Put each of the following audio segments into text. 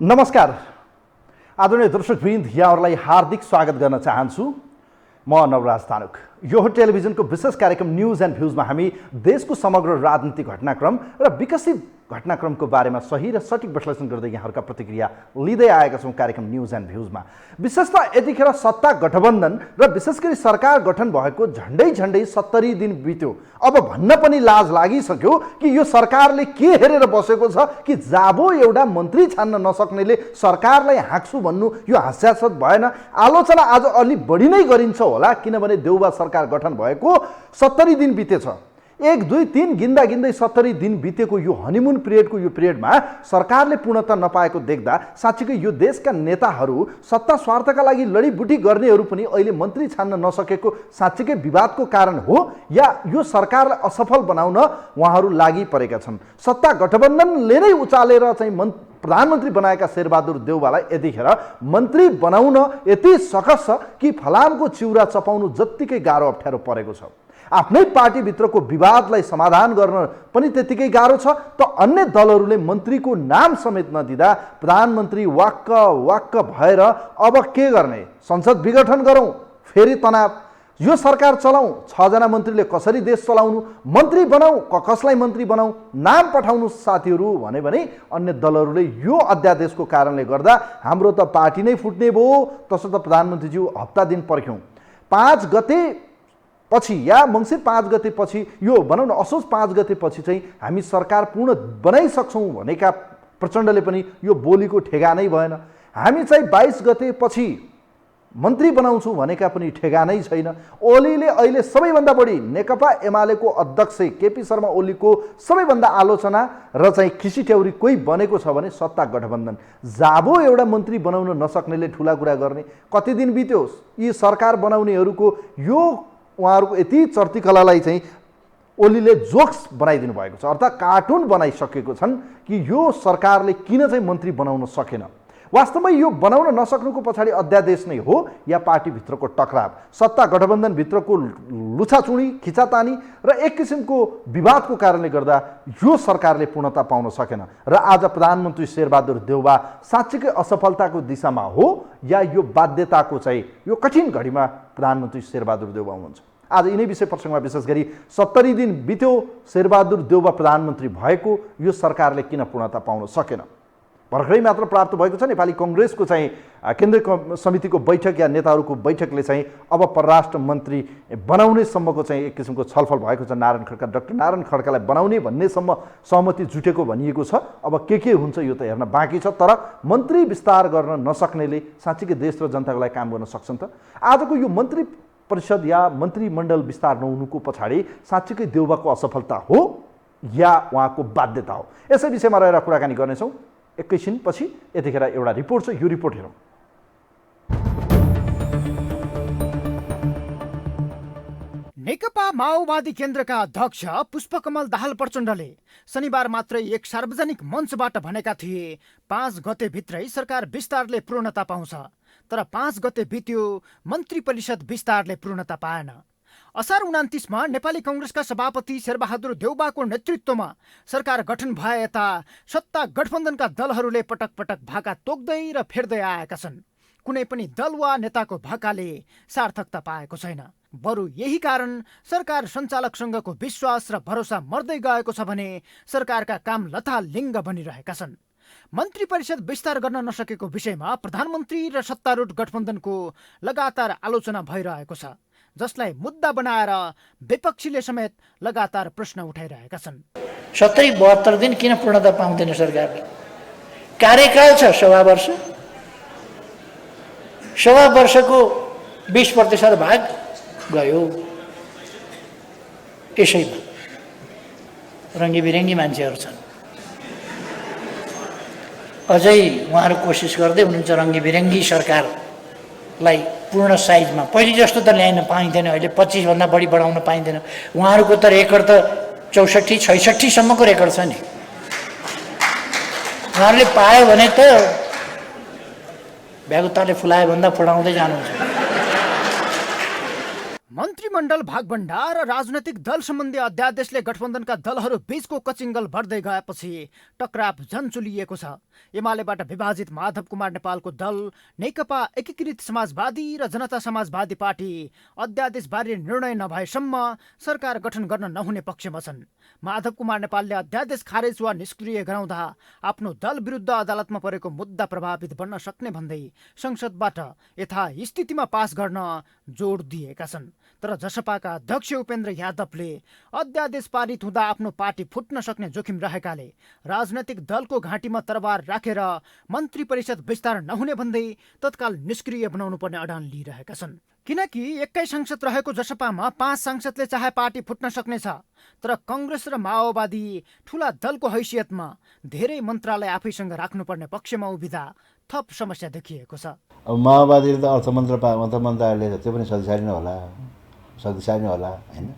नमस्कार आदरणीय दर्शकवृन्द, यहाँहरूलाई हार्दिक स्वागत गर्न चाहन्छु। म नवराज तानुक। यो टेलिभिजनको विशेष कार्यक्रम न्यूज एन्ड भ्यूजमा हामी देशको समग्र राजनीतिक घटनाक्रम र विकसित घटनाक्रमको बारेमा सही र सटिक विश्लेषण गर्दै यहाँहरूका प्रतिक्रिया लिँदै आएका छौँ कार्यक्रम न्यूज एन्ड भ्यूजमा। विशेषतः यतिखेर सत्ता गठबन्धन र विशेष गरी सरकार गठन भएको झन्डै 70 दिन बित्यो। अब भन्न पनि लाज लागिसक्यो कि यो सरकारले के हेरेर बसेको छ कि जाबो एउटा मन्त्री छान्न नसक्नेले सरकारलाई हाँक्छु भन्नु यो हास्यास्पद भएन। आलोचना आज अलि बढी नै गरिन्छ होला, किनभने देउबा सरकार गठन भएको 70 दिन बितेछ। 1, 2, 3 गिन्दा गिन्दै 70 दिन बितेको यो हनीमुन पिरियडको यो पिरियडमा सरकारले पूर्णता नपाएको देख्दा साँच्चीकै यो देशका नेताहरू, सत्ता स्वार्थका लागि लडीबुटी गर्नेहरू पनि अहिले मन्त्री छान्न नसकेको साँच्चीकै विवादको कारण हो या यो सरकारलाई असफल बनाउन उहाँहरू लागि परेका छन्। सत्ता गठबन्धनले नै उचालेर चाहिँ प्रधानमन्त्री बनाएका शेरबहादुर देउवालाई यतिखेर मन्त्री बनाउन यति सकस छ कि फलामको चिउरा चपाउनु जत्तिकै गाह्रो अप्ठ्यारो परेको छ। आफ्नै पार्टीभित्रको विवादलाई समाधान गर्न पनि त्यतिकै गाह्रो छ त अन्य दलहरूले मन्त्रीको नाम समेत नदिँदा प्रधानमन्त्री वाक्क भएर अब के गर्ने? संसद विघटन गरौँ, फेरि तनाव, यो सरकार चलाउँ, 6 जना मन्त्रीले कसरी देश चलाउनु, मन्त्री बनाऊ, कसलाई मन्त्री बनाऊ, नाम पठाउनु साथीहरू भने अन्य दलहरूले यो अध्यादेशको कारणले गर्दा हाम्रो त पार्टी नै फुट्ने भयो। तसर्थ प्रधानमन्त्रीज्यू हप्ता दिन पर्ख्यौँ। 5 गते पछि या मङ्सिर 5 गते पछि, यो भनौँ न असोज 5 गते पछि चाहिँ हामी सरकार पूर्ण बनाइसक्छौँ भनेका प्रचण्डले पनि यो बोलीको ठेगानै भएन। हामी चाहिँ 22 गते पछि मन्त्री बनाउँछु भनेका पनि ठेगानै छैन। ओलीले अहिले सबैभन्दा बढी नेकपा एमालेको अध्यक्ष केपी शर्मा ओलीको सबैभन्दा आलोचना र चाहिँ खिसी ट्याउरी कोही बनेको छ भने सत्ता गठबन्धन। जाबो एउटा मन्त्री बनाउन नसक्नेले ठुला कुरा गर्ने। कति दिन बित्यो यी सरकार बनाउनेहरूको यो उहाँहरूको यति चर्तीकलालाई चाहिँ ओलीले जोक्स बनाइदिनु भएको छ, अर्थात् कार्टुन बनाइसकेको छन् कि यो सरकारले किन चाहिँ मन्त्री बनाउन सकेन। वास्तवमै यो बनाउन नसक्नुको पछाडि अध्यादेश नै हो या पार्टीभित्रको टकराव, सत्ता गठबन्धनभित्रको लुछाचुडी, खिचातानी र एक किसिमको विवादको कारणले गर्दा यो सरकारले पूर्णता पाउन सकेन। र आज प्रधानमन्त्री शेरबहादुर देउवा साँच्चीकै असफलताको दिशामा हो या यो बाध्यताको चाहिँ यो कठिन घडीमा प्रधानमन्त्री शेरबहादुर देउवा हुनुहुन्छ। आज यिनै विषय प्रसङ्गमा विशेष गरी 70 दिन बित्यो शेरबहादुर देउवा प्रधानमन्त्री भएको, यो सरकारले किन पूर्णता पाउन सकेन? भर्खरै मात्र प्राप्त भएको छ नेपाली कङ्ग्रेसको चाहिँ केन्द्रीय समितिको बैठक या नेताहरूको बैठकले चाहिँ अब परराष्ट्र मन्त्री बनाउने सम्मको चाहिँ एक किसिमको छलफल भएको छ। डाक्टर नारायण खड्कालाई बनाउने भन्नेसम्म सहमति जुटेको भनिएको छ। अब के हुन्छ यो त हेर्न बाँकी छ, तर मन्त्री विस्तार गर्न नसक्नेले साँच्चीकै देश र जनताको लागि काम गर्न सक्छन् त? आजको यो मन्त्री परिषद या मन्त्रीमण्डल विस्तार नहुनुको पछाडि साँच्चीकै देउवाको असफलता हो या उहाँको बाध्यता हो? यसै विषयमा रहेर कुराकानी गर्नेछौँ एकैछिन पछि। यतिखेर एउटा रिपोर्ट छ, यो रिपोर्ट हेरौँ। नेकपा माओवादी केन्द्रका अध्यक्ष पुष्पकमल दाहाल प्रचण्डले शनिबार मात्रै एक सार्वजनिक मञ्चबाट भनेका थिए 5 गते भित्रै सरकार विस्तारले पूर्णता पाउँछ। तर 5 गते बित्यो, मन्त्री परिषद विस्तारले पूर्णता पाएन। असार 29 मा नेपाली कङ्ग्रेसका सभापति शेरबहादुर देउवाको नेतृत्वमा सरकार गठन भए यता सत्ता गठबन्धनका दलहरूले पटक पटक भाका तोक्दै र फेर्दै आएका छन्। कुनै पनि दल वा नेताको भाकाले सार्थकता पाएको छैन। बरु यही कारण सरकार सञ्चालकसँगको विश्वास र भरोसा मर्दै गएको छ भने सरकारका काम लथालिङ्ग बनिरहेका छन्। मन्त्री परिषद विस्तार गर्न नसकेको विषयमा प्रधानमन्त्री र सत्तारूढ गठबन्धनको लगातार आलोचना भइरहेको छ, जसलाई मुद्दा बनाएर विपक्षीले समेत लगातार प्रश्न उठाइरहेका छन्। 70-72 दिन किन पूर्णता पाउँदैन सरकारले? कार्यकाल छ सवा वर्ष, सवा वर्षको 20% भाग गयो। यसैमा रङ्गी बिरङ्गी मान्छेहरू छन्, अझै उहाँहरू कोसिस गर्दै हुनुहुन्छ रङ्गी बिरङ्गी सरकारलाई पूर्ण साइजमा पहिले जस्तो त ल्याइन पाइँदैन। अहिले 25 भन्दा बढी बढाउन पाइँदैन। उहाँहरूको त रेकर्ड त 64-66 सम्मको रेकर्ड छ नि। उहाँहरूले पायो भने त भ्यागुताले फुलायो भन्दा फुलाउँदै जानुहुन्छ। मन्त्रीमण्डल भागभण्डा र राजनैतिक दल सम्बन्धी अध्यादेशले गठबन्धनका दलहरू बीचको कचिङ्गल बढ्दै गएपछि टक्राव झन चुलिएको छ। एमालेबाट विभाजित माधव कुमार नेपालको दल नेकपा एकीकृत समाजवादी र जनता समाजवादी पार्टी अध्यादेशबारे निर्णय नभएसम्म सरकार गठन गर्न नहुने पक्षमा छन्। माधव कुमार नेपालले अध्यादेश खारेज वा निष्क्रिय गराउँदा आफ्नो दल विरुद्ध अदालतमा परेको मुद्दा प्रभावित बन्न सक्ने भन्दै संसदबाट यथास्थितिमा पास गर्न जोड दिएका छन्। तर जसपाका अध्यक्ष उपेन्द्र यादवले अध्यादेश पारित हुँदा आफ्नो पार्टी फुट्न सक्ने जोखिम रहेकाले राजनैतिक दलको घाँटीमा तरबार राखेर मन्त्री परिषद विस्तार नहुने भन्दै तत्काल निष्क्रिय बनाउनु पर्ने अडान लिइरहेका छन्। किनकि एकै सांसद रहेको जसपामा 5 सांसदले चाहे पार्टी फुट्न सक्नेछ, तर कङ्ग्रेस र माओवादी ठूला दलको हैसियतमा धेरै मन्त्रालय आफैसँग राख्नुपर्ने पक्षमा उभिँदा थप समस्या देखिएको छ। अब माओवादीले त अर्थ मन्त्रालयले त्यो पनि शक्तिशाली नै होला होइन।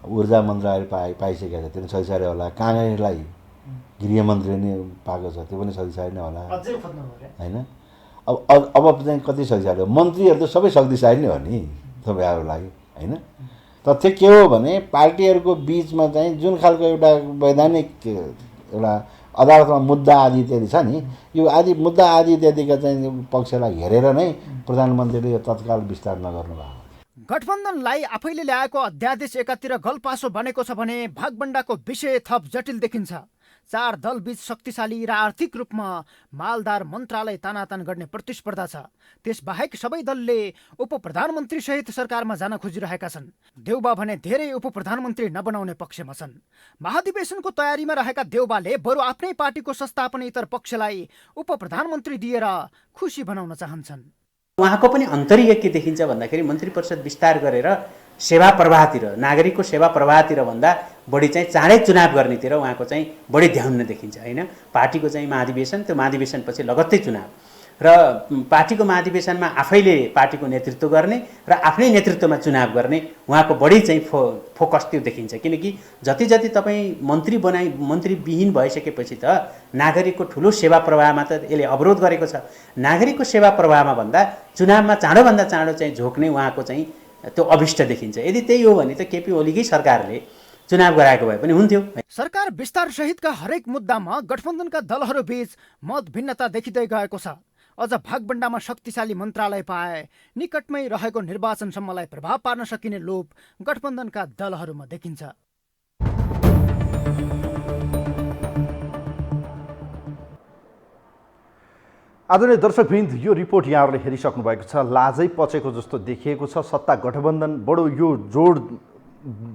ऊर्जा मन्त्रालय पाइसकेको छ, त्यो पनि शक्तिशाली होला। काङ्ग्रेसलाई गृहमन्त्री नै पाएको छ, त्यो पनि शक्तिशाली नै होला होइन। अब चाहिँ कति शक्तिशाली हो? मन्त्रीहरू त सबै शक्तिशाली नै हो नि तपाईँहरूको लागि होइन। तथ्य के हो भने पार्टीहरूको बिचमा चाहिँ जुन खालको एउटा वैधानिक एउटा अदालतमा मुद्दा आदि इत्यादि छ नि, यो मुद्दा आदि इत्यादिका चाहिँ पक्षलाई हेरेर नै प्रधानमन्त्रीले यो तत्काल विस्तार नगर्नु भएको। गठबन्धनलाई आफैले ल्याएको अध्यादेश एकातिर गलपासो बनेको छ भने भागभण्डाको विषय थप जटिल देखिन्छ। 4 दल बीच शक्तिशाली र आर्थिक रूपमा मालदार मन्त्रालय तानातान गर्ने प्रतिस्पर्धा छ। त्यसबाहेक सबै दलले उप प्रधानमन्त्री सहित सरकारमा जान खोजिरहेका छन्। देउबा भने धेरै उप प्रधानमन्त्री नबनाउने पक्षमा छन्। महाधिवेशनको तयारीमा रहेका देउबाले बरु आफ्नै पार्टीको संस्थापन इतर पक्षलाई उप प्रधानमन्त्री दिएर खुसी बनाउन चाहन्छन्। उहाँको पनि अन्तर्य के देखिन्छ भन्दाखेरि मन्त्री परिषद विस्तार गरेर सेवा प्रवाहतिर, नागरिकको सेवा प्रवाहतिर भन्दा बढी चाहिँ चाँडै चुनाव गर्नेतिर उहाँको चाहिँ बढी ध्यान देखिन्छ होइन। पार्टीको चाहिँ महाधिवेशन, त्यो महाधिवेशनपछि लगत्तै चुनाव र पार्टीको महाधिवेशनमा आफैले पार्टीको नेतृत्व गर्ने र आफ्नै नेतृत्वमा चुनाव गर्ने उहाँको बढी चाहिँ फोकस त्यो देखिन्छ। किनकि जति जति तपाईँ मन्त्रीविहीन भइसकेपछि त नागरिकको ठुलो सेवा प्रवाहमा त यसले अवरोध गरेको छ। नागरिकको सेवा प्रवाहमा भन्दा चुनावमा चाँडोभन्दा चाँडो चाहिँ झोक्ने उहाँको चाहिँ त्यो अभिष्ट देखिन्छ। यदि त्यही हो भने त केपी ओलीकै सरकारले चुनाव गराएको भए पनि हुन्थ्यो। सरकार विस्तार सहितका हरेक मुद्दामा गठबन्धनका दलहरू बीच मत भिन्नता देखिँदै गएको छ। अझ भागभण्डामा शक्तिशाली मन्त्रालय पाए निकटमै रहेको निर्वाचनसम्मलाई प्रभाव पार्न सकिने लोभ गठबन्धनका दलहरूमा देखिन्छ। आदरणीय दर्शकवृन्द, यो रिपोर्ट यहाँहरूले हेरिसक्नु भएको छ। लाजै पचेको जस्तो देखिएको छ। सत्ता गठबन्धन बडो यो जोड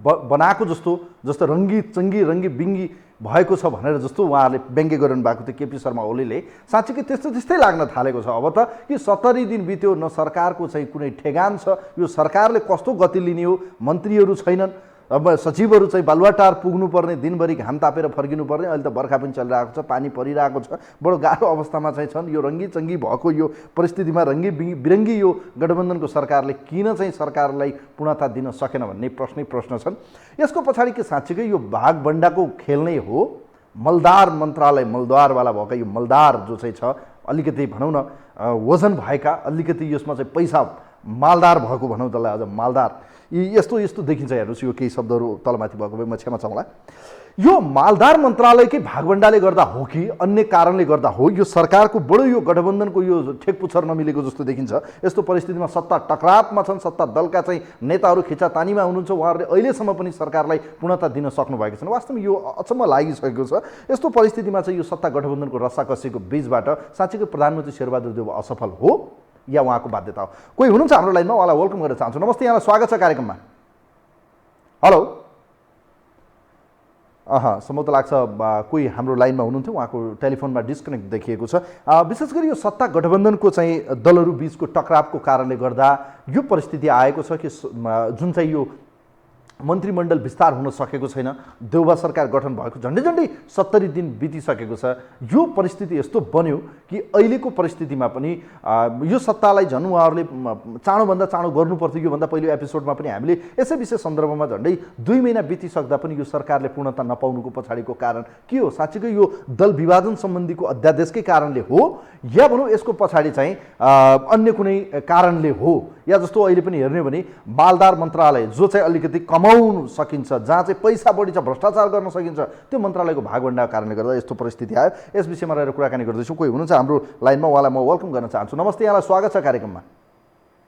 बनाएको जस्तो रङ्गी चङ्गी रङ्गी बिङ्गी भएको छ भनेर जस्तो उहाँहरूले व्यङ्ग्य गरिरहनु भएको थियो केपी शर्मा ओलीले। साँच्चीकै त्यस्तै लाग्न थालेको छ। अब त कि 70 दिन बित्यो, न सरकारको चाहिँ कुनै ठेगान छ, यो सरकारले कस्तो गति लिने हो, मन्त्रीहरू छैनन्, अब सचिवहरू चाहिँ बालुवाटार पुग्नुपर्ने, दिनभरि घाम तापेर फर्किनुपर्ने। अहिले त बर्खा पनि चलिरहेको छ, पानी परिरहेको छ, बडो गाह्रो अवस्थामा चाहिँ छन्। यो रङ्गी चङ्गी भएको यो परिस्थितिमा रङ्गी बिरङ्गी यो गठबन्धनको सरकारले किन चाहिँ सरकारलाई पूर्णता दिन सकेन भन्ने प्रश्न छन्। यसको पछाडि के साँच्चीकै यो भागभण्डाको खेल नै हो? मलदार मन्त्रालय, मलद्वारवाला भएका यो मलदार जो चाहिँ छ, अलिकति भनौँ न वजन भएका, अलिकति यसमा चाहिँ पैसा मालदार भएको भनौँ त्यसलाई, अझ मालदार, यस्तो देखिन्छ। हेर्नुहोस्, यो केही शब्दहरू तलमाथि भएको भए म क्षमा चाहला। यो मालदार मन्त्रालयकै भागभण्डाले गर्दा हो कि अन्य कारणले गर्दा हो, यो सरकारको बडो यो गठबन्धनको यो ठेकपुच्छर नमिलेको जस्तो देखिन्छ। यस्तो परिस्थितिमा सत्ता टकरावमा छन्, सत्ता दलका चाहिँ नेताहरू खिचातानीमा हुनुहुन्छ। उहाँहरूले अहिलेसम्म पनि सरकारलाई पूर्णता दिन सक्नु भएको छैन। वास्तवमा यो अचम्म लागिसकेको छ। यस्तो परिस्थितिमा चाहिँ यो सत्ता गठबन्धनको रस्साकसीको बीचबाट साँच्चीकै प्रधानमन्त्री शेरबहादुर देउवा असफल हो या उहाँको बाध्यता हो? कोही हुनुहुन्छ हाम्रो लाइनमा, उहाँलाई वेलकम गर्न चाहन्छु। नमस्ते, यहाँलाई स्वागत छ कार्यक्रममा। हेलो। सम्भवतः लाग्छ कोही हाम्रो लाइनमा हुनुहुन्थ्यो, उहाँको टेलिफोनमा डिस्कनेक्ट देखिएको छ। विशेष गरी यो सत्ता गठबन्धनको चाहिँ दलहरू बिचको टकरावको कारणले गर्दा यो परिस्थिति आएको छ कि जुन चाहिँ यो मन्त्रीमण्डल विस्तार हुन सकेको छैन। देउबा सरकार गठन भएको झन्डै 70 दिन बितिसकेको छ। यो परिस्थिति यस्तो बन्यो कि अहिलेको परिस्थितिमा पनि यो सत्तालाई झन् उहाँहरूले चाँडोभन्दा चाँडो गर्नुपर्थ्यो। योभन्दा पहिलो एपिसोडमा पनि हामीले यसै विषय सन्दर्भमा झन्डै 2 महिना बितिसक्दा पनि यो सरकारले पूर्णता नपाउनुको पछाडिको कारण के हो? साँच्चीकै यो दल विभाजन सम्बन्धीको अध्यादेशकै कारणले हो या भनौँ यसको पछाडि चाहिँ अन्य कुनै कारणले हो? या जस्तो अहिले पनि हेर्ने हो भने मालदार मन्त्रालय जो चाहिँ अलिकति कमाउन सकिन्छ, जहाँ चाहिँ पैसा बढी छ, भ्रष्टाचार गर्न सकिन्छ, त्यो मन्त्रालयको भागभण्डाको कारणले गर्दा यस्तो परिस्थिति आयो। यस विषयमा रहेर कुराकानी गर्दैछु। कोही हुनुहुन्छ हाम्रो लाइनमा, उहाँलाई म वेलकम गर्न चाहन्छु। नमस्ते, यहाँलाई स्वागत छ कार्यक्रममा।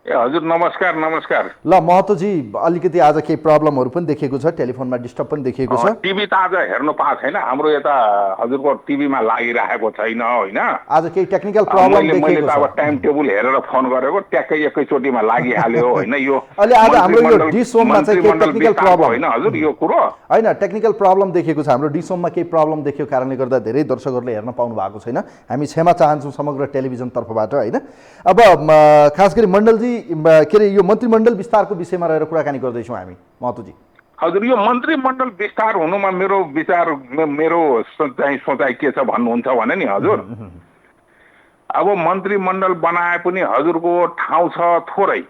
ए हजुर, नमस्कार नमस्कार। ल महतोजी, अलिकति आज केही प्रब्लमहरू पनि देखिएको छ, टेलिफोनमा डिस्टर्ब पनि देखिएको छ। टिभी त आज हेर्नु पाएको छैन, हाम्रो यता हजुरको टिभीमा लागिरहेको छैन होइन। आज केही टेक्निकल प्रब्लम मैले देखिएको त अब छ। टाइम टेबल हेरेर फोन गरेको, ट्याक्कै एकैचोटिमा लागिहाल्यो होइन। यो अहिले आज हाम्रो यो डिसोममा चाहिँ केही टेक्निकल प्रब्लम होइन हजुर, यो कुरो होइन, टेक्निकल प्रब्लम देखिएको छ। हाम्रो डिसोममा केही प्रब्लम देखेको कारणले गर्दा धेरै दर्शकहरूले हेर्न पाउनु भएको छैन। हामी क्षमा चाहन्छौँ समग्र टेलिभिजन तर्फबाट होइन। अब खास गरी मण्डलजी, के अरे यो मन्त्रीमण्डल विस्तारको विषयमा रहेर कुराकानी गर्दैछौँ हामी महतोजी। हजुर, यो मन्त्रीमण्डल विस्तार हुनुमा मेरो विचार, मेरो सोचाइ के छ भन्नुहुन्छ भने नि हजुर, अब मन्त्रीमण्डल बनाए पनि हजुरको ठाउँ छ थोरै।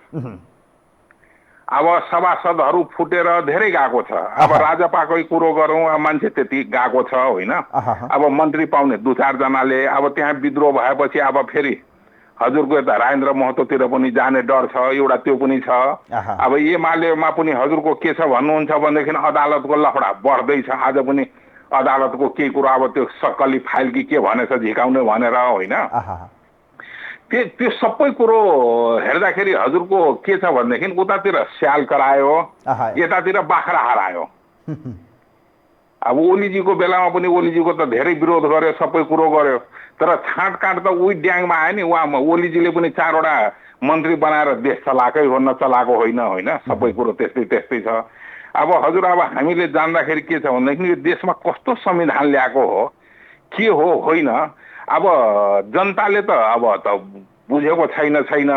अब सभासदहरू फुटेर धेरै गएको छ। अब राजपाकै कुरो गरौँ, मान्छे त्यति गएको छ होइन। अब मन्त्री पाउने 2-4 जनाले, अब त्यहाँ विद्रोह भएपछि अब फेरि हजुरको यता राजेन्द्र महतोतिर पनि जाने डर छ, एउटा त्यो पनि छ। अब एमालेमा पनि हजुरको के छ भन्नुहुन्छ भनेदेखि अदालतको लफडा बढ्दैछ। आज पनि अदालतको केही कुरो अब त्यो सक्कली फाइल कि के भनेछ झिकाउने भनेर होइन। त्यो सबै कुरो हेर्दाखेरि हजुरको के छ भनेदेखि उतातिर स्याल करायो, यतातिर बाख्रा हरायो। अब ओलीजीको बेलामा पनि ओलीजीको त धेरै विरोध गर्यो, सबै कुरो गर्यो, तर छाँटकाँट त उही ड्याङमा आयो नि। उहाँ ओलीजीले पनि 4वटा मन्त्री बनाएर देश चलाएकै हो, नचलाएको होइन होइन। सबै कुरो त्यस्तै त्यस्तै छ। अब हजुर, अब हामीले जान्दाखेरि के छ भनेदेखि यो देशमा कस्तो संविधान ल्याएको हो, के हो होइन। अब जनताले त अब त बुझेको छैन।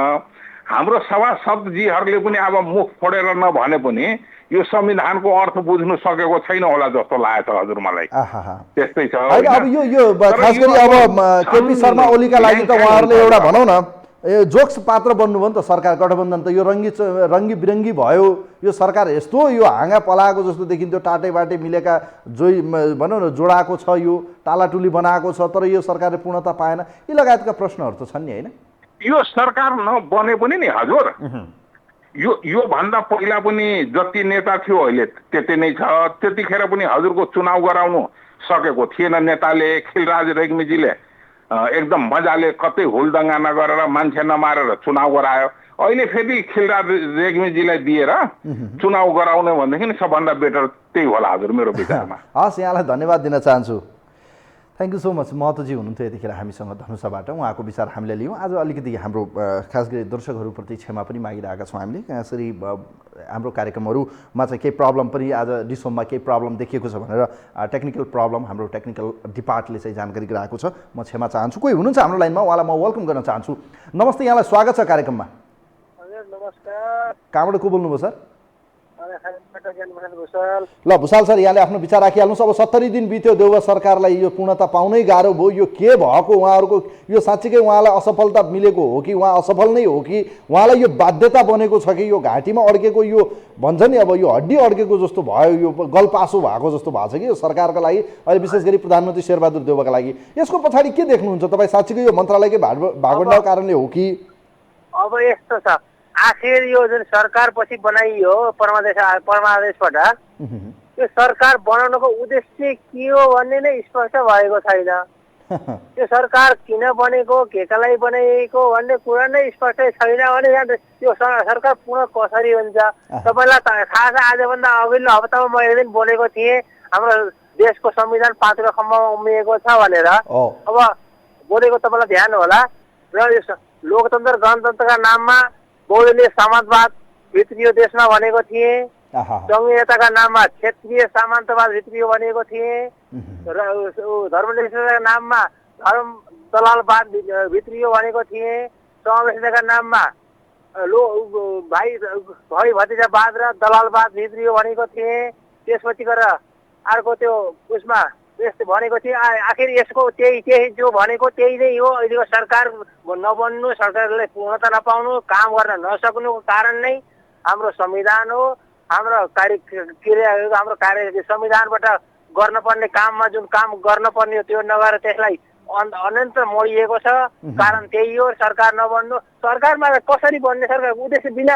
हाम्रो सभासदजीहरूले पनि अब मुख फोडेर नभने पनि यो संविधानको अर्थ बुझ्नु सकेको छैन होला जस्तो लागेको छ हजुर मलाई। त्यस्तै छ। अब यो खास गरी अब केपी शर्मा ओलीका लागि त उहाँहरूले एउटा भनौँ न जोक्स पात्र बन्नुभयो नि त। सरकार गठबन्धन त यो रङ्गी बिरङ्गी भयो। यो सरकार यस्तो यो हाँगा पलाएको जस्तो देखिन्थ्यो, टाटे बाटे मिलेका भनौँ न जोडाएको छ, यो टालाटुली बनाएको छ, तर यो सरकारले पूर्णता पाएन। यी लगायतका प्रश्नहरू त छन् नि होइन। यो सरकार नबने पनि नि हजुर, यो भन्दा पहिला पनि जति नेता थियो अहिले त्यति नै छ। त्यतिखेर पनि हजुरको चुनाव गराउनु सकेको थिएन नेताले। खिलराज रेग्मीजीले एकदम मजाले कतै हुलदङ्गा नगरेर मान्छे नमारेर चुनाव गरायो। अहिले फेरि खिलराज रेग्मीजीलाई दिएर चुनाव गराउने भनेदेखि सबभन्दा बेटर त्यही होला हजुर मेरो विचारमा। हस्, यहाँलाई धन्यवाद दिन चाहन्छु। Thank you so much. Mahatoji हुनुहुन्थ्यो यतिखेर हामीसँग धनुषाबाट। उहाँको विचार हामीले लियौँ। आज अलिकति हाम्रो खास गरी दर्शकहरूप्रति क्षमा पनि मागिरहेका छौँ हामीले। यसरी हाम्रो कार्यक्रमहरूमा चाहिँ केही प्रब्लम पनि आज डिसोममा केही प्रब्लम देखिएको छ भनेर टेक्निकल प्रब्लम हाम्रो टेक्निकल डिपार्टले चाहिँ जानकारी गराएको छ। म क्षमा चाहन्छु। कोही हुनुहुन्छ हाम्रो लाइनमा, उहाँलाई म वेलकम गर्न चाहन्छु। नमस्ते, यहाँलाई स्वागत छ कार्यक्रममा। हजुर नमस्कार। कहाँबाट को बोल्नुभयो सर? ल भुषाल सर, यहाँले आफ्नो विचार राखिहाल्नुहोस्। अब 70 दिन बित्यो देउवा सरकारलाई, यो पूर्णता पाउनै गाह्रो भयो। यो के भएको उहाँहरूको? यो साँच्चीकै उहाँलाई असफलता मिलेको हो कि उहाँ असफल नै हो कि उहाँलाई यो बाध्यता बनेको छ कि यो घाँटीमा अड्केको यो भन्छ नि अब यो हड्डी अड्केको जस्तो भयो, यो गलपासो भएको जस्तो भएको छ कि यो सरकारका लागि, अहिले विशेष गरी प्रधानमन्त्री शेरबहादुर देउवाका लागि? यसको पछाडि के देख्नुहुन्छ तपाईँ? साँच्चीकै यो मन्त्रालयकै भागभण्डाको कारणले हो कि? अब यस्तो छ, आखिर यो जुन सरकार पछि बनाइयो परमादेशबाट, यो सरकार बनाउनको उद्देश्य के हो भन्ने नै स्पष्ट भएको छैन। यो सरकार किन बनेको, केका लागि बनाइएको भन्ने कुरा नै स्पष्टै छैन भने यो सरकार पूर्ण कसरी हुन्छ? तपाईँलाई थाहा छ, आजभन्दा अघिल्लो हप्तामा म एक दिन बोलेको थिएँ हाम्रो देशको संविधान 5 खम्बामा उम्रिएको छ भनेर। अब बोलेको तपाईँलाई ध्यान होला। र यो लोकतन्त्र गणतन्त्रका नाममा बहुदलीय समाजवाद भित्रियो देशमा भनेको थिएँ, संघीयताका नाममा क्षेत्रीय सामन्तवाद भित्रियो भनेको थिएँ, र धर्मनिरपेक्षताका नाममा धर्म दलालवाद भित्रियो भनेको थिएँ, समावेशिताका नाममा भाइ भतिजावाद र दलालवाद भित्रियो भनेको थिएँ। त्यसपछि गएर अर्को त्यो उसमा यस्तो भनेको थिएँ। आखिर यसको त्यही जो भनेको त्यही नै हो। अहिलेको सरकार नबन्नु, सरकारले पूर्णता नपाउनु, काम गर्न नसक्नुको कारण नै हाम्रो संविधान हो। हाम्रो हाम्रो कार्य संविधानबाट गर्नुपर्ने काममा जुन काम गर्नुपर्ने हो त्यो नगरेर त्यसलाई अनन्त मोडिएको छ। कारण त्यही हो, सरकार नबन्नु। सरकारमा कसरी बन्ने? सरकार उद्देश्य बिना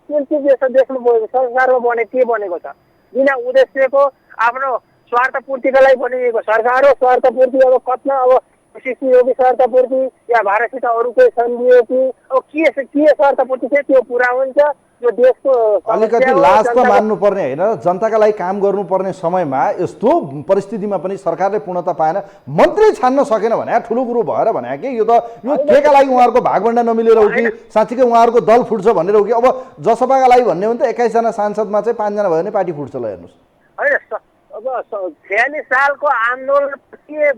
कुन चाहिँ देशमा सरकारमा बने के बनेको छ? बिना उद्देश्यको आफ्नो स्वार्थपूर्तिका लागि बनिएको सरकार हो। स्वार्थपूर्ति अब कत्न, अब सिसी हो कि स्वार्थपूर्ति, या भारतसित अरू कोही सन्धि हो कि अब के स्वार्थपूर्ति चाहिँ त्यो पुरा हुन्छ? यो देशको अलिकति लाज त मान्नुपर्ने होइन, जनताका लागि काम गर्नुपर्ने समयमा यस्तो परिस्थितिमा पनि सरकारले पूर्णता पाएन, मन्त्री छान्न सकेन भने ठुलो कुरो भएर भने कि यो केका लागि उहाँहरूको भागभण्डा नमिलेर हो कि साँच्चीकै उहाँहरूको दल फुट्छ भनेर हो कि? अब जसपाका लागि भन्ने हो भने त 21 जना सांसदमा चाहिँ 5 जना भयो भने पार्टी फुट्छ। ल हेर्नुहोस्, होइन अब 46 सालको आन्दोलन स्थापित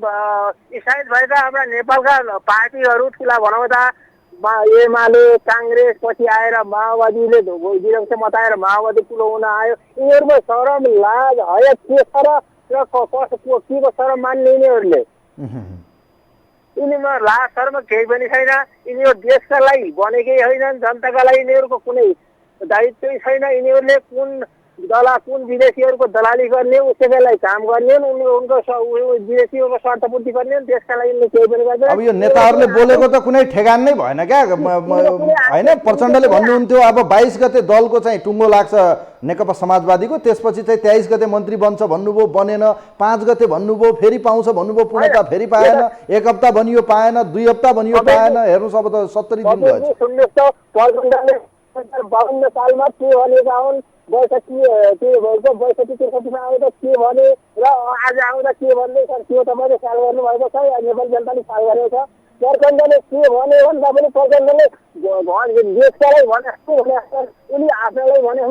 भएका हाम्रा नेपालका पार्टीहरू ठुला बनाउँदा एमाले काङ्ग्रेस पछि आएर माओवादीले विरक्ष मताएर माओवादी ठुलो हुन आयो। यिनीहरूमा शरम लाज हया के छ र के को शरम मान्ने यिनीहरूले? यिनीमा लाज शरम केही पनि छैन। यिनीहरू देशका लागि बनेकै होइनन्, जनताका लागि यिनीहरूको कुनै दायित्वै छैन। यिनीहरूले कुन विदेशीहरूको दलाली गर्ने, उसैका लागि काम गर्ने, उनको विदेशीहरूको स्वार्थपूर्ति गर्ने, देशका लागि केही पनि गर्दैन। अब यो नेताहरूले बोलेको त कुनै ठेगान नै भएन क्या होइन? प्रचण्डले भन्नुहुन्थ्यो अब 22 गते दलको चाहिँ टुङ्गो लाग्छ नेकपा समाजवादीको, त्यसपछि चाहिँ 23 गते मन्त्री बन्छ भन्नुभयो, बनेन। 5 गते भन्नुभयो, फेरि पाउँछ भन्नुभयो, पूर्णता फेरि पाएन। 1 हप्ता भनियो पाएन, 2 हप्ता भनियो पाएन। हेर्नुहोस् अब त 70 दिन भयो। सुन्नुहोस् त, प्रचण्डले 52 सालमा के भनेका हुन्? 62-63 आउँदा के भने र आज आउँदा के भन्दैछ? त्यो तपाईँले ख्याल गर्नुभएको छ? नेपाली जनताले ख्याल गरेको छ? प्रचण्डले के भने भन्दा पनि प्रचण्डले देशकालाई भने उनी आफ्नैलाई भने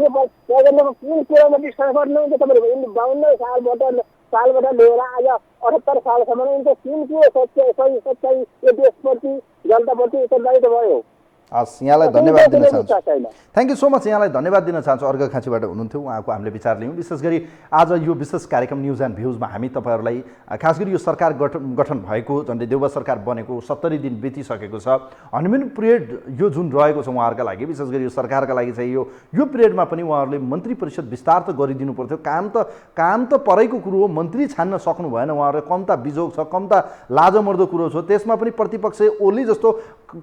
प्रचण्डको कुन कुरामा विश्वास गर्नुहुन्छ तपाईँले? 52 सालबाट लिएर आज 78 सालसम्म उनको कुन के सच्चाइ यो देशप्रति जनताप्रति उत्तरदायित्व भयो? हस्, यहाँलाई धन्यवाद दिन चाहन्छु। थ्याङ्क यू सो मच, यहाँलाई धन्यवाद दिन चाहन्छु। अर्घाखाँचीबाट हुनुहुन्थ्यो, उहाँको हामीले विचार लियौँ। विशेष गरी आज यो विशेष कार्यक्रम न्युज एन्ड भ्युजमा हामी तपाईँहरूलाई खास गरी यो सरकार गठन भएको, झन्डै देउबा सरकार बनेको 70 दिन बितिसकेको छ। हनिमुन पिरियड यो जुन रहेको छ उहाँहरूका लागि, विशेष गरी यो सरकारका लागि चाहिँ यो पिरियडमा पनि उहाँहरूले मन्त्री परिषद विस्तार त गरिदिनु पर्थ्यो। काम त परेको कुरो हो, मन्त्री छान्न सक्नु भएन। उहाँहरूले कम्ता बिजोग छ, कम्ता लाजमर्दो कुरो छ, त्यसमा पनि प्रतिपक्ष ओली जस्तो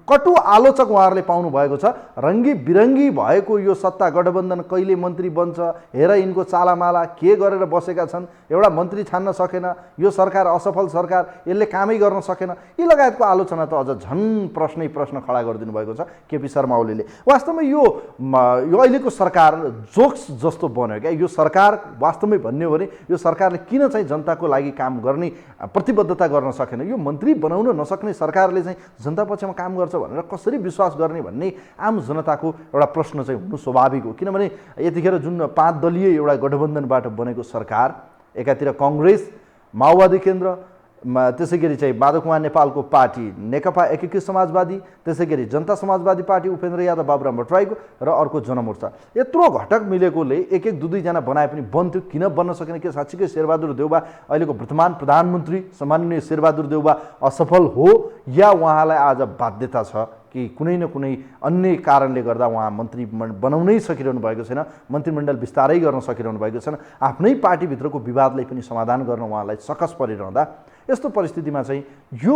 कटु आलोचक उहाँहरूले पाउनु भएको छ। रङ्गी बिरङ्गी भएको यो सत्ता गठबन्धन कहिले मन्त्री बन्छ, हेर यिनको चालामाला के गरेर बसेका छन्, एउटा मन्त्री छान्न सकेन, यो सरकार असफल सरकार, यसले कामै गर्न सकेन, यी लगायतको आलोचना त अझ झन् प्रश्न खडा गरिदिनु भएको छ केपी शर्मा ओलीले। वास्तवमा यो अहिलेको सरकार जोक्स जस्तो बन्यो क्या। यो सरकार वास्तवमै भन्ने हो भने यो सरकारले किन चाहिँ जनताको लागि काम गर्ने प्रतिबद्धता गर्न सकेन? यो मन्त्री बनाउन नसक्ने सरकारले चाहिँ जनता पक्षमा काम गर्छ भनेर कसरी विश्वास गर्ने भन्ने आम जनताको एउटा प्रश्न चाहिँ हुनु स्वाभाविक हो। किनभने यतिखेर जुन 5 दलीय एउटा गठबन्धनबाट बनेको सरकार, एकातिर काङ्ग्रेस, माओवादी केन्द्र, त्यसै गरी चाहिँ माधवकुमार नेपालको पार्टी नेकपा एकीकृत समाजवादी, त्यसै गरी जनता समाजवादी पार्टी उपेन्द्र यादव बाबुराम भट्टराईको र अर्को जनमोर्चा, यत्रो घटक मिलेकोले एक 2-2 बनाए पनि बन्थ्यो। किन बन्न सकेन? के साँच्चीकै शेरबहादुर देउबा अहिलेको वर्तमान प्रधानमन्त्री सम्माननीय शेरबहादुर देउबा असफल हो, या उहाँलाई आज बाध्यता छ कि कुनै न कुनै अन्य कारणले गर्दा उहाँ मन्त्री बनाउनै सकिरहनु भएको छैन, मन्त्रीमण्डल विस्तारै गर्न सकिरहनु भएको छैन, आफ्नै पार्टीभित्रको विवादलाई पनि समाधान गर्न उहाँलाई सकस परिरहँदा यस्तो परिस्थितिमा चाहिँ यो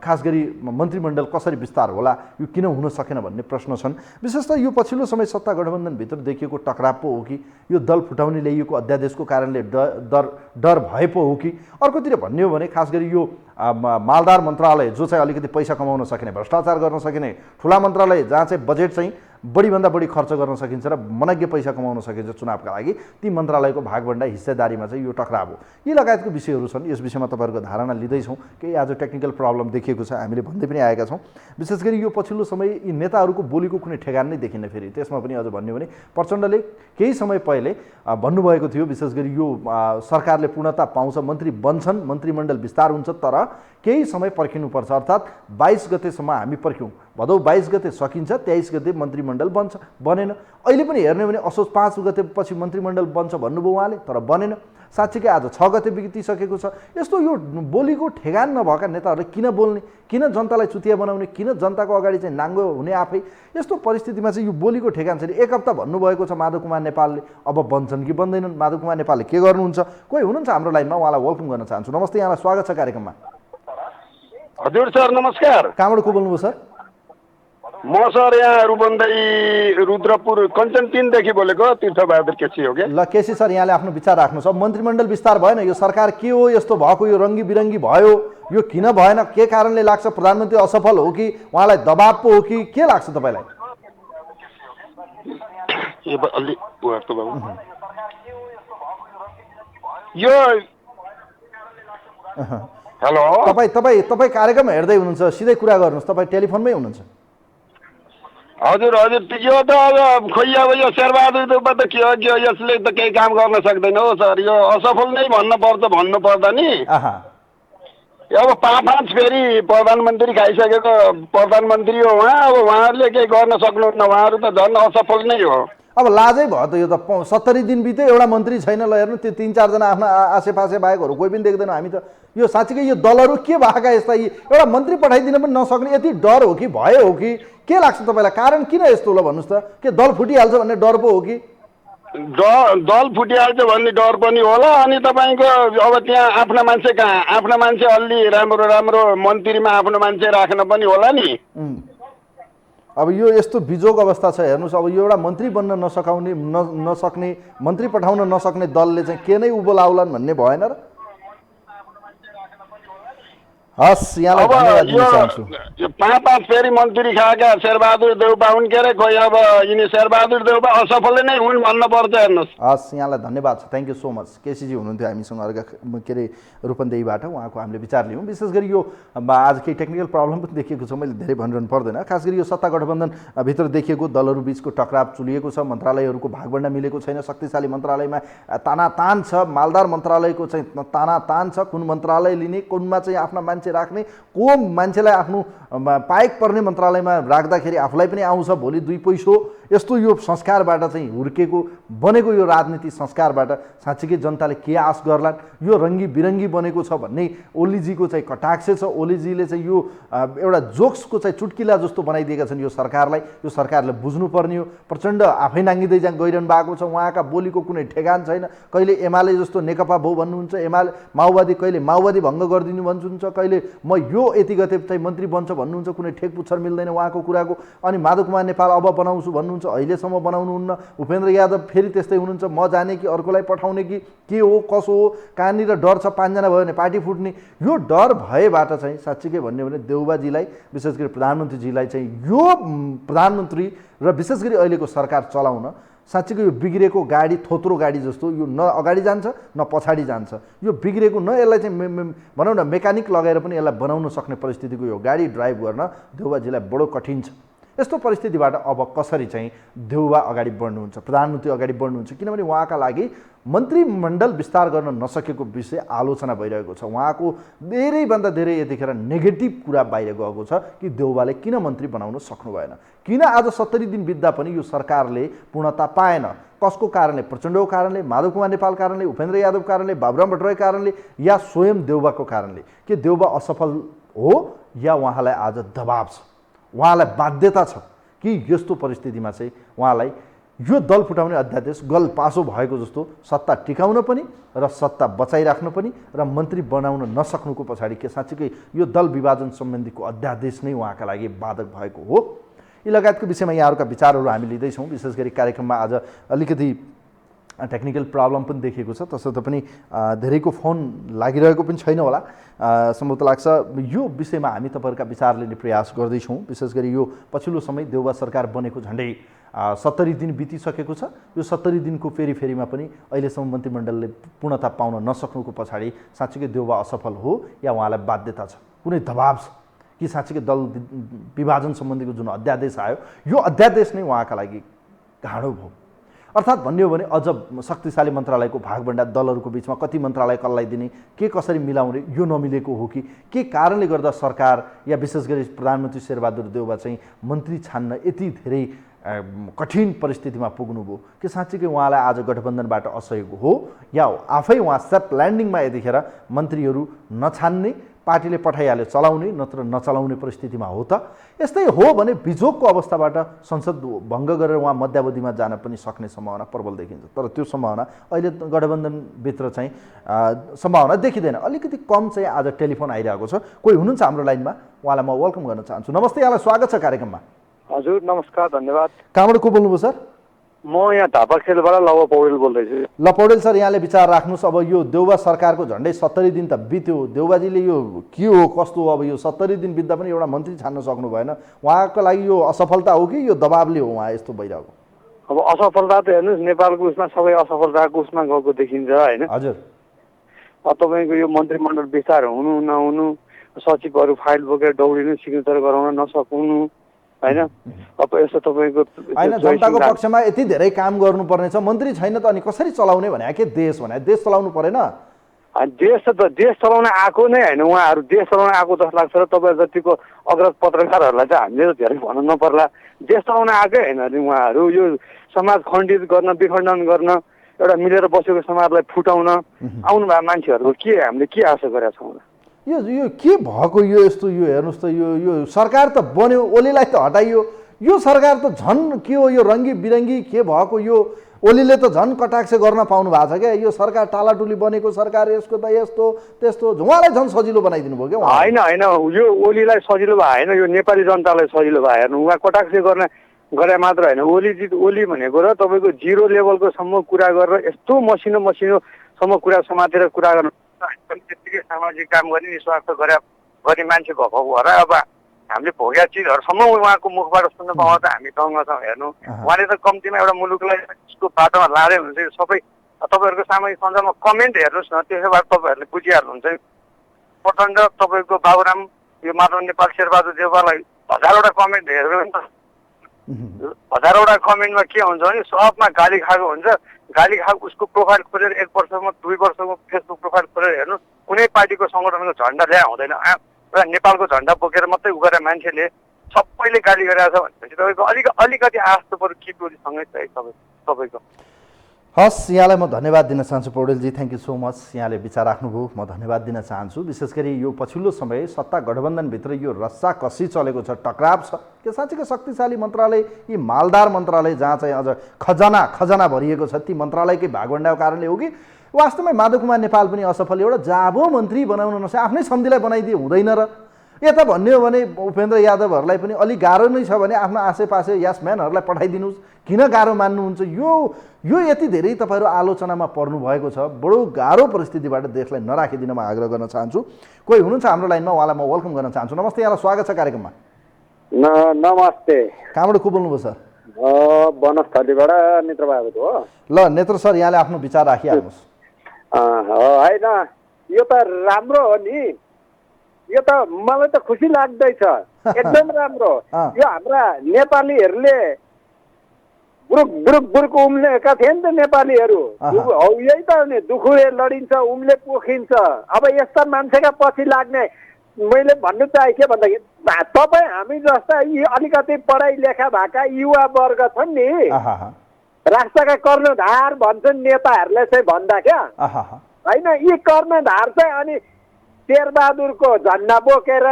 खास गरी मन्त्रीमण्डल कसरी विस्तार होला, यो किन हुन सकेन भन्ने प्रश्न छन्। विशेषतः यो पछिल्लो समय सत्ता गठबन्धनभित्र देखिएको टकराव पो हो कि यो दल फुटाउने ल्याइएको अध्यादेशको कारणले डर भए पो हो कि? अर्कोतिर भन्ने हो भने खास गरी यो मालदार मन्त्रालय जो चाहिँ अलिकति पैसा कमाउन सकिने, भ्रष्टाचार गर्न सकिने ठुला मन्त्रालय, जहाँ चाहिँ बजेट चाहिँ बढीभन्दा बढी खर्च गर्न सकिन्छ र मनज्ञ पैसा कमाउन सकिन्छ चुनावका लागि, ती मन्त्रालयको भागभण्डा हिस्सेदारीमा चाहिँ यो टकराव हो। यी लगायतको विषयहरू छन्। यस विषयमा तपाईँहरूको धारणा लिँदैछौँ। केही आज टेक्निकल प्रब्लम देखिएको छ, हामीले भन्दै पनि आएका छौँ। विशेष गरी यो पछिल्लो समय यी नेताहरूको बोलीको कुनै ठेगान नै देखिन्न। फेरि त्यसमा पनि अझ भन्यो भने प्रचण्डले केही समय पहिले भन्नुभएको थियो, विशेष गरी यो सरकारले पूर्णता पाउँछ, मन्त्री बन्छन्, मन्त्रीमण्डल विस्तार हुन्छ, तर केही समय पर्खिनुपर्छ, अर्थात् 22 गतेसम्म हामी पर्ख्यौँ। भदौ 22 गते सकिन्छ, 23 गते मन्त्रीमण्डल बन्छ, बनेन। अहिले पनि हेर्ने भने असोज 5 गतेपछि मन्त्रीमण्डल बन्छ भन्नुभयो उहाँले, तर बनेन। साँच्चीकै आज 6 गते बितिसकेको छ। यस्तो यो बोलीको ठेगान नभएका नेताहरूले किन बोल्ने, किन जनतालाई चुतिया बनाउने, किन जनताको अगाडि चाहिँ नाङ्गो हुने आफै? यस्तो परिस्थितिमा चाहिँ यो बोलीको ठेगान छैन। 1 हप्ता भन्नुभएको छ माधवकुमार नेपालले, अब बन्छन् कि बन्दैनन्? माधवकुमार नेपालले के गर्नुहुन्छ? कोही हुनुहुन्छ हाम्रो लाइनमा, उहाँलाई वेलकम गर्न चाहन्छु। नमस्ते, यहाँलाई स्वागत छ कार्यक्रममा। हजुर सर नमस्कार। कहाँबाट को बोल्नुभयो सर? म सर यहाँ रूपन्देही रुद्रपुर कञ्चन 3 देखि बोलेको तीर्थबहादुर केसी हो के। ल केसी सर, यहाँले आफ्नो विचार राख्नुहोस्। अब मन्त्रीमण्डल विस्तार भएन, यो सरकार के हो यस्तो भएको, यो रङ्गी बिरङ्गी भयो, यो किन भएन, के कारणले लाग्छ? प्रधानमन्त्री असफल हो कि उहाँलाई दबाब पो हो कि के लाग्छ तपाईँलाई? यो हेलो, तपाईँ कार्यक्रम हेर्दै हुनुहुन्छ, सिधै कुरा गर्नुहोस्, तपाईँ टेलिफोनमै हुनुहुन्छ। हजुर हजुर, यो त अब खोइ अब यो शेरबहादुर देउवा त के हो यसले त केही काम गर्न सक्दैन हो सर। यो असफल नै भन्नु पर्दा नि। अब 5 फेरि प्रधानमन्त्री खाइसकेको प्रधानमन्त्री हो उहाँ। अब उहाँहरूले केही गर्न सक्नुहुन्न, उहाँहरू त झन् असफल नै हो। अब लाजै भयो त, यो त 70 दिन बित्यो, एउटा मन्त्री छैन। ल हेर्नु, त्यो 3-4 जना आफ्ना आसेपासे बाहेकहरू कोही पनि देख्दैनौँ हामी त। यो साँच्चीकै यो दलहरू के भएका यस्ता, एउटा मन्त्री पठाइदिन पनि नसक्ने यति डर हो कि भय हो कि के लाग्छ तपाईँलाई? कारण किन यस्तो ल भन्नुहोस् त? के दल फुटिहाल्छ भन्ने डर पो हो कि? दल फुटिहाल्छ भन्ने डर पनि होला। अनि तपाईँको अब त्यहाँ आफ्ना मान्छे कहाँ, आफ्ना मान्छे अलि राम्रो राम्रो मन्त्रीमा आफ्नो मान्छे राख्न पनि होला नि। अब यो यस्तो बिजोग अवस्था छ हेर्नुहोस्। अब यो एउटा मन्त्री बन्न नसक्ने मन्त्री पठाउन नसक्ने दलले चाहिँ के नै उभो लाउलान् भन्ने भएन र? हस्, यहाँलाई धन्यवाद दिन चाहन्छु। यो 5 फेरि मन्त्री खाएका शेरबहादुर देउवा हुन् के अरे, खोइ अब यिनी शेरबहादुर देउवा असफल नै हुन् भन्न पर्छ हेर्नुहोस्। हस्, यहाँलाई धन्यवाद छ, thank you so much. KCG हुनुहुन्थ्यो हामीसँग अर्का के अरे रूपन्देहीबाट, उहाँको हामीले विचार लियौँ। विशेष गरी यो आज केही टेक्निकल प्रब्लम पनि देखिएको छ, मैले धेरै भनिरहनु पर्दैन। खास गरी यो सत्ता गठबन्धन भित्र देखिएको दलहरू बिचको टक्राव चुलिएको छ, मन्त्रालयहरूको भागबण्डा मिलेको छैन, शक्तिशाली मन्त्रालयमा तानातान छ, मालदार मन्त्रालयको चाहिँ तानातान छ, कुन मन्त्रालय लिने, कुनमा चाहिँ आफ्ना मान्छे राख्ने, को मान्छेलाई आफ्नो पाएक पर्ने मन्त्रालयमा राख्दाखेरि आफूलाई पनि आउँछ भोलि 2 पैसो, यस्तो यो संस्कारबाट चाहिँ हुर्केको बनेको यो राजनीति संस्कारबाट साँच्चीकै जनताले के आश गर्लान्? यो रङ्गी बिरङ्गी बनेको छ भन्ने ओलीजीको चाहिँ कटाक्ष छ। ओलीजीले चाहिँ यो एउटा जोक्सको चाहिँ चुट्किला जस्तो बनाइदिएका छन् यो सरकारलाई। यो सरकारले बुझ्नुपर्ने हो। प्रचण्ड आफै नाङ्गिँदै गइरहनु भएको छ, उहाँका बोलीको कुनै ठेगान छैन। कहिले एमाले जस्तो नेकपा भो भन्नुहुन्छ, एमाले माओवादी, कहिले माओवादी भङ्ग गरिदिनु भन्नुहुन्छ, कहिले म यो यति गते चाहिँ मन्त्री बन्छ भन्नुहुन्छ, कुनै ठेक पुच्छर मिल्दैन उहाँको कुराको। अनि माधव कुमार नेपाल अब बनाउँछु भन्नुहुन्छ, अहिलेसम्म बनाउनुहुन्न। उपेन्द्र यादव फेरि त्यस्तै हुनुहुन्छ, म जाने कि अर्कोलाई पठाउने कि के हो कसो हो? कहाँनिर डर छ, 5 जना भयो भने पार्टी फुट्ने, यो डर भएबाट चाहिँ साँच्चीकै भन्यो भने देउबाजीलाई, विशेष गरी प्रधानमन्त्रीजीलाई चाहिँ यो प्रधानमन्त्री र विशेष गरी अहिलेको सरकार चलाउन साँच्चीकै यो बिग्रेको गाडी, थोत्रो गाडी जस्तो, यो न अगाडि जान्छ न पछाडि जान्छ। यो बिग्रेको न यसलाई चाहिँ भनौँ न मेकानिक लगाएर पनि यसलाई बनाउन सक्ने परिस्थितिको यो गाडी ड्राइभ गर्न देउबाजीलाई बडो कठिन छ। यस्तो परिस्थितिबाट अब कसरी चाहिँ देउबा अगाडि बढ्नुहुन्छ, प्रधानमन्त्री अगाडि बढ्नुहुन्छ? किनभने उहाँका लागि मन्त्रीमण्डल विस्तार गर्न नसकेको विषय आलोचना भइरहेको छ। उहाँको धेरैभन्दा धेरै यतिखेर नेगेटिभ कुरा बाहिर गएको छ कि देउबाले किन मन्त्री बनाउन सक्नु भएन, किन आज 70 दिन बित्दा पनि यो सरकारले पूर्णता पाएन। कसको कारणले? प्रचण्डको कारणले, माधव कुमार नेपाल कारणले, उपेन्द्र यादव कारणले, बाबुराम भट्टराईको कारणले, या स्वयं देउबाको कारणले? के देउबा असफल हो या उहाँलाई आज दबाब छ, उहाँलाई बाध्यता छ कि यस्तो परिस्थितिमा चाहिँ उहाँलाई यो दल फुटाउने अध्यादेश गलपासो भएको जस्तो सत्ता टिकाउन पनि र सत्ता बचाइराख्न पनि र मन्त्री बनाउन नसक्नुको पछाडि के साँच्चीकै यो दल विभाजन सम्बन्धीको अध्यादेश नै उहाँका लागि बाधक भएको हो? यी लगायतको विषयमा यहाँहरूका विचारहरू हामी लिँदैछौँ। विशेष गरी कार्यक्रममा आज अलिकति टेक्निकल प्रब्लम पनि देखिएको छ, तसर्थ पनि धेरैको फोन लागिरहेको पनि छैन होला सम्भवतः लाग्छ। यो विषयमा हामी तपाईँहरूका विचार लिने प्रयास गर्दैछौँ। विशेष गरी यो पछिल्लो समय देउबा सरकार बनेको झन्डै 70 दिन बितिसकेको छ। यो 70 दिनको फेरिमा पनि अहिलेसम्म मन्त्रीमण्डलले पूर्णता पाउन नसक्नुको पछाडि साँच्चीकै देउबा असफल हो या उहाँलाई बाध्यता छ, कुनै दबाब छ कि साँच्चीकै दल विभाजन सम्बन्धीको जुन अध्यादेश आयो यो अध्यादेश नै उहाँका लागि घाँडो भयो? अर्थात् भन्ने हो भने अझ शक्तिशाली मन्त्रालयको भागभण्डा दलहरूको बिचमा कति मन्त्रालय कसलाई दिने, के कसरी मिलाउने, यो नमिलेको हो कि के कारणले गर्दा सरकार या विशेष गरी प्रधानमन्त्री शेरबहादुर देउवा चाहिँ मन्त्री छान्न यति धेरै कठिन परिस्थितिमा पुग्नुभयो कि साँच्चीकै उहाँलाई आज गठबन्धनबाट असहयोग हो या आफै उहाँ सेफ ल्यान्डिङमा यतिखेर मन्त्रीहरू नछान्ने, पार्टीले पठाइहाल्यो चलाउने नत्र नचलाउने परिस्थितिमा हो त। यस्तै हो भने बिजोगको अवस्थाबाट संसद भङ्ग गरेर उहाँ मध्यावधिमा जान पनि सक्ने सम्भावना प्रबल देखिन्छ। तर त्यो सम्भावना अहिले गठबन्धनभित्र चाहिँ सम्भावना देखिँदैन। अलिकति कम चाहिँ आज टेलिफोन आइरहेको छ। कोही हुनुहुन्छ हाम्रो लाइनमा, उहाँलाई म वेलकम गर्न चाहन्छु। नमस्ते, यहाँलाई स्वागत छ कार्यक्रममा। हजुर नमस्कार, धन्यवाद। कहाँबाट को बोल्नुभयो सर? म यहाँ धापाखेलबाट लव पौडेल बोल्दैछु। ल पौडेल सर, यहाँले विचार राख्नुहोस्। अब यो देउबा सरकारको झन्डै 70 दिन त बित्यो। देउबाजीले यो के हो कस्तो हो, अब यो 70 दिन बित्दा पनि एउटा मन्त्री छान्न सक्नु भएन। उहाँको लागि यो असफलता हो कि यो दबावले हो उहाँ यस्तो भइरहेको? अब असफलता त हेर्नुहोस्, नेपालको उसमा सबै असफलताको उसमा गएको देखिन्छ होइन। हजुर। तपाईँको यो मन्त्रीमण्डल विस्तार हुनु नहुनु, सचिवहरू फाइल बोकेर दौडिनु, सिग्नेचर गराउन नसकुनु होइन। अब यस्तो तपाईँको होइन, जनताको पक्षमा यति धेरै काम गर्नुपर्ने छ, मन्त्री छैन त अनि कसरी चलाउने भने के देश भने देश चलाउनु परेन? देश चलाउन आएको नै होइन उहाँहरू, देश चलाउन आएको जस्तो लाग्छ र तपाईँ जतिको अग्रज पत्रकारहरूलाई चाहिँ हामीले धेरै भन्नु नपर्ला। देश चलाउन आएकै होइन नि उहाँहरू। यो समाज खण्डित गर्न, विखण्डन गर्न, एउटा मिलेर बसेको समाजलाई फुटाउन आउनुभएको मान्छेहरूको के हामीले के आशा गरेका छौँ? यो के भएको यो यस्तो? यो हेर्नुहोस् त, यो सरकार त बन्यो, ओलीलाई त हटाइयो, यो सरकार त झन् के हो, यो रङ्गी बिरङ्गी के भएको? यो ओलीले त झन् कटाक्ष गर्न पाउनु भएको छ क्या। यो सरकार टालाटुली बनेको सरकार, यसको त यस्तो त्यस्तो, उहाँलाई झन् सजिलो बनाइदिनु भयो क्या। होइन, यो ओलीलाई सजिलो भयो होइन, यो नेपाली जनतालाई सजिलो भयो। हेर्नु, उहाँ कटाक्ष गरे मात्र होइन, ओली भनेको र तपाईँको जिरो लेभलको सम्म कुरा गरेर यस्तो मसिनोसम्म कुरा समातेर कुरा गर्नु, त्यत्तिकै सामाजिक काम गर्ने निस्वार्थ गर्ने मान्छे भएको हो र। अब हामीले भोगेका चिजहरूसम्म उहाँको मुखबाट सुन्न पाउँदा त हामी दङ्ग छौँ। हेर्नु, उहाँले त कम्तीमा एउटा मुलुकलाई यसको बाटोमा लाँदै हुनुहुन्छ। सबै तपाईँहरूको सामाजिक सञ्जालमा कमेन्ट हेर्नुहोस् न, त्यसैबाट तपाईँहरूले बुझिहाल्नुहुन्छ। प्रचण्ड तपाईँको बाबुराम यो माधव नेपाल शेरबहादुर देउवालाई हजारवटा कमेन्ट हेरेर नि त, हजारवटा कमेन्टमा के हुन्छ भने सबमा गाली खाएको हुन्छ। गाली खाएको उसको प्रोफाइल खोलेर 1 वर्षमा 2 वर्षको फेसबुक प्रोफाइल खोलेर हेर्नु, कुनै पार्टीको सङ्गठनको झन्डा ल्याए हुँदैन। एउटा नेपालको झन्डा बोकेर मात्रै उ गरेर मान्छेले सबैले गाली गरिरहेको छ भनेपछि तपाईँको अलिकति आश त बरु के टोलीसँगै चाहिँ तपाईँको। हस्, यहाँलाई म धन्यवाद दिन चाहन्छु पौडेलजी, थ्याङ्क यू सो मच। यहाँले विचार राख्नुभयो, म धन्यवाद दिन चाहन्छु। विशेष गरी यो पछिल्लो समय सत्ता गठबन्धनभित्र यो रस्साकसी चलेको छ, टक्राव छ। के साँच्चीको शक्तिशाली मन्त्रालय, यी मालदार मन्त्रालय जहाँ चाहिँ अझ खजाना भरिएको छ, ती मन्त्रालयकै भागभण्डाको कारणले हो कि वास्तवमै माधव कुमार नेपाल पनि असफल? एउटा जाबो मन्त्री बनाउन नसके आफ्नै समितिलाई बनाइदिए हुँदैन र? यता भन्ने हो भने उपेन्द्र यादवहरूलाई पनि अलिक गाह्रो नै छ भने आफ्नो आसेपासे यासम्यानहरूलाई पठाइदिनुहोस्। किन गाह्रो मान्नुहुन्छ? यो यति धेरै तपाईँहरू आलोचनामा पर्नु भएको छ। बडो गाह्रो परिस्थितिबाट देशलाई नराखिदिन म आग्रह गर्न चाहन्छु। कोही हुनुहुन्छ हाम्रो लाइनमा, उहाँलाई म वेलकम गर्न चाहन्छु। नमस्ते, यहाँलाई स्वागत छ कार्यक्रममा। नमस्ते। कहाँबाट को बोल्नुभयो सर? वनस्थलीबाट नेत्र भएको हो। ल नेत्र सर, यहाँले आफ्नो विचार राखिहाल्नुहोस्। होइन, यो त राम्रो हो नि, यो त मलाई त खुसी लाग्दैछ, एकदम राम्रो। यो हाम्रा नेपालीहरूले बुरुक उम्लेका थिए नि त नेपालीहरू, यही त नि, दुखुले लडिन्छ, उम्ले पोखिन्छ। अब यस्ता मान्छेका पछि लाग्ने मैले भन्नु चाहे के भन्दाखेरि तपाईँ हामी जस्ता यी अलिकति पढाइ लेखा भएका युवा वर्ग छन् नि, राष्ट्रका कर्णधार भन्छन् नेताहरूले चाहिँ भन्दा क्या होइन, यी कर्णधार चाहिँ अनि शेरबहादुरको झन्डा बोकेर,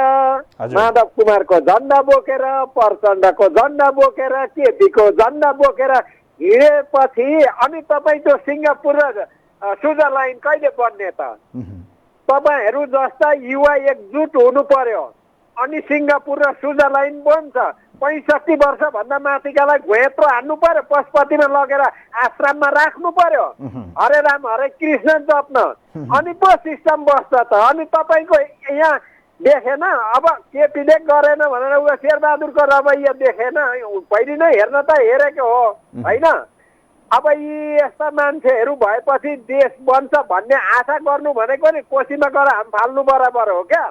माधव कुमारको झन्डा बोकेर, प्रचण्डको झन्डा बोकेर, केपीको झन्डा बोकेर हिँडेपछि अनि तपाईँ त्यो सिङ्गापुर र स्विजरल्यान्ड कहिले बन्ने त? तपाईँहरू जस्ता युवा एकजुट हुनु पर्यो अनि सिङ्गापुर र स्विजरल्यान्ड बन्छ। 65 वर्षभन्दा माथिकालाई घुएत्रो हान्नु पर्यो, पशुपतिमा लगेर आश्रममा राख्नु पर्यो, हरे राम हरे कृष्ण जप्न, अनि पो सिस्टम बस्छ त। अनि तपाईँको यहाँ देखेन, अब केपीले गरेन भनेर उ शेरबहादुरको रवैया देखेन, पहिले नै हेर्न त हेरेको हो होइन। अब यी यस्ता मान्छेहरू भएपछि देश बन्छ भन्ने आशा गर्नु भनेको नि कोसीमा गएर हाम फाल्नु बराबर हो क्या।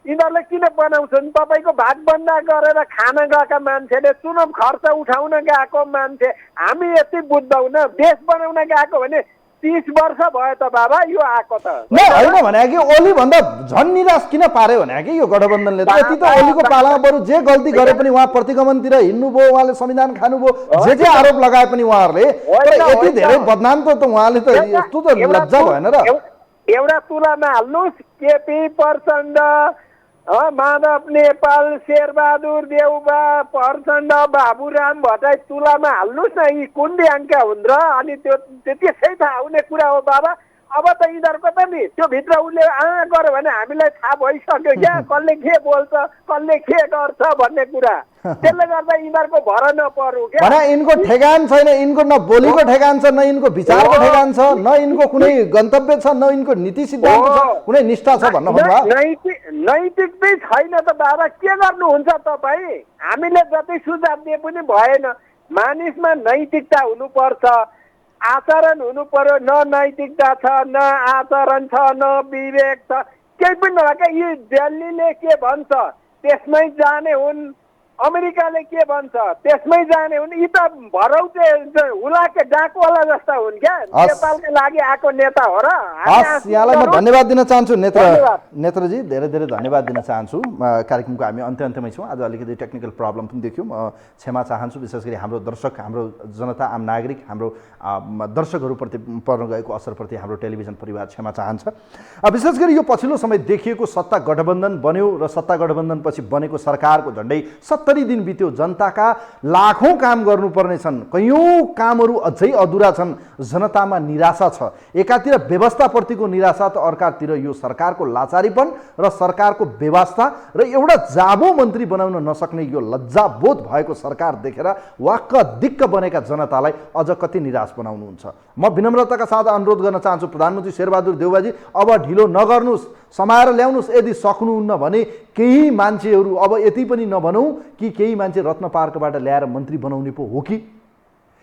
यिनीहरूले किन बनाउँछन्? तपाईँको भागभन्डा गरेर खान गएका मान्छेले, चुनाव खर्च उठाउन गएको मान्छे, हामी यति बुझ्दैनौँ। देश बनाउन गएको भने 30 वर्ष भयो त बाबा यो आएको त होइन भने कि ओली भन्दा झन् निराश किन पार्यो भने कि यो गठबन्धनले त यति त ओलीको पालामा बरु जे गल्ती गरे पनि उहाँ प्रतिगमनतिर हिँड्नुभयो, उहाँले संविधान खानुभयो, जे आरोप लगाए पनि उहाँहरूले, यति धेरै बदनाम त उहाँले त यस्तो त लज्जा भएन र? एउटा तुलामा हाल्नुहोस्, केपी प्रचण्ड, माधव नेपाल, शेरबहादुर देउबा, प्रचण्ड, बाबुराम भट्टराई तुलामा हाल्नुहोस् न, यी कुन ड्याङका हुन् र? अनि त्यो त्यसै थाहा हुने कुरा हो बाबा। अब त यिनीहरूको त नि त्यो भित्र उसले गर्यो भने हामीलाई थाहा भइसक्यो क्या, कसले के बोल्छ कसले के गर्छ भन्ने कुरा। त्यसले गर्दा यिनीहरूको भर नपरौँ क्या। भने यिनको ठेगान छैन, यिनको न बोलीको ठेगान छ, न यिनको विचारको ठेगान छ, न यिनको कुनै गन्तव्य छ, न यिनको नीति सिद्धान्त छ, कुनै निष्ठा छ भन्न भन्नुभयो। नैतिकतै छैन त बाबा, के गर्नुहुन्छ तपाईँ? हामीले जति सुझाव दिए पनि भएन। मानिसमा नैतिकता हुनुपर्छ, आचरण हुनु पर्यो। न नैतिकता छ, न आचरण छ, न विवेक छ, केही पनि नभएका यी दिल्लीले के भन्छ त्यसमै जाने हुन्, अमेरिकाले के भन्छ त्यसमै जाने हुन्। यी त भरौटे हुलाके डाकवाला जस्ता हुन् क्या, नेपालको लागि आएको नेता हो र? हस्, यहाँलाई म धन्यवाद दिन चाहन्छु नेत्रजी, धेरै धेरै धन्यवाद दिन चाहन्छु। कार्यक्रमको हामी अन्त्यमै छौँ। आज अलिकति टेक्निकल प्रब्लम पनि देखियो, म क्षमा चाहन्छु। विशेष गरी हाम्रो दर्शक, हाम्रो जनता, आम नागरिक, हाम्रो दर्शकहरूप्रति पर्न गएको असरप्रति हाम्रो टेलिभिजन परिवार क्षमा चाहन्छ। विशेष गरी यो पछिल्लो समय देखिएको सत्ता गठबन्धन बन्यो र सत्ता गठबन्धनपछि बनेको सरकारको झन्डै 70 दिन बित्यो। जनताका लाखौं काम गर्नुपर्ने छन्, कयौं कामहरू अझै अधुरा छन्। जनतामा निराशा छ, एकातिर व्यवस्थाप्रतिको निराशा त अर्कातिर यो सरकारको लाचारीपन र सरकारको व्यवस्था र एउटा जाबो मन्त्री बनाउन नसक्ने यो लज्जाबोध भएको सरकार देखेर वाक्क दिक्क बनेका जनतालाई अझ कति निराश बनाउनुहुन्छ। म विनम्रताका साथ अनुरोध गर्न चाहन्छु प्रधानमन्त्री शेरबहादुर देउबाजी, अब ढिलो नगर्नुहोस्, समाएर ल्याउनुहोस्। यदि सक्नुहुन्न भने केही मान्छेहरू, अब यति पनि नभनौँ कि केही मान्छे रत्न पार्कबाट ल्याएर मन्त्री बनाउने पो हो कि?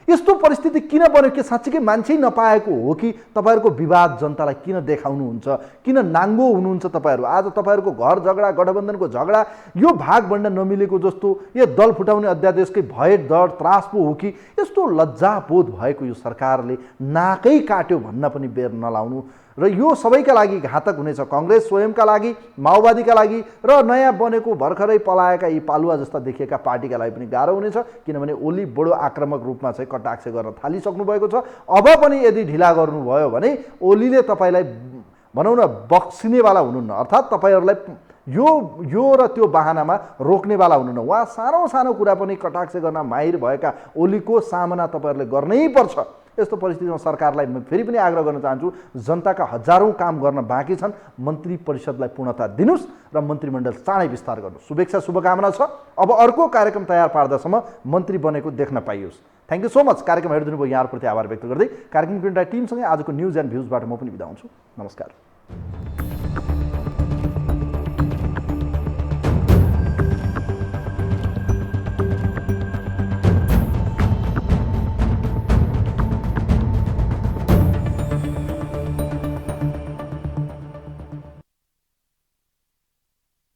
यस्तो परिस्थिति किन बन्यो? के साँच्चीकै मान्छे नपाएको हो कि? तपाईँहरूको विवाद जनतालाई किन देखाउनुहुन्छ? किन नाङ्गो हुनुहुन्छ तपाईँहरू? आज तपाईँहरूको घर झगडा, गठबन्धनको झगडा यो भाग भण्ड नमिलेको जस्तो, यो दल फुटाउने अध्यादेशकै भय डर त्रास पो हो कि? यस्तो लज्जाबोध भएको यो सरकारले नाकै काट्यो भन्न पनि बेर नलाउनु र यो सबैका लागि घातक हुनेछ। कांग्रेस स्वयंका लागि, माओवादीका लागि र नयाँ बनेको भर्खरै पलाएका यी पालुवा जस्ता देखिएका पार्टीका लागि पनि गाह्रो हुनेछ, किनभने ओली बडो आक्रामक रूपमा चाहिँ कटाक्ष गर्न थालिसक्नु भएको छ। अब पनि यदि ढिला गर्नुभयो भने ओलीले तपाईँलाई भनौँ न बक्सिनेवाला हुनुहुन्न, अर्थात् तपाईँहरूलाई यो र त्यो बहानामा रोक्नेवाला हुनुहुन्न। उहाँ सानो सानो कुरा पनि कटाक्ष गर्न माहिर भएका ओलीको सामना तपाईँहरूले गर्नै पर्छ। यस्तो परिस्थितिमा सरकारलाई म फेरि पनि आग्रह गर्न चाहन्छु, जनताका हजारौं काम गर्न बाँकी छन्, मन्त्री परिषदलाई पूर्णता दिनुस् र मन्त्रीमण्डल चाँडै विस्तार गर्नुहोस्। शुभेच्छा, शुभकामना छ। अब अर्को कार्यक्रम तयार पार्दासम्म मन्त्री बनेको देख्न पाइयोस्। Thank you so much. कार्यक्रम हेरिदिनु भयो यहाँहरूप्रति आभार व्यक्त गर्दै कार्यक्रमको टिमसँगै आजको न्युज एन्ड भ्युजबाट म पनि बिदा हुन्छु। नमस्कार।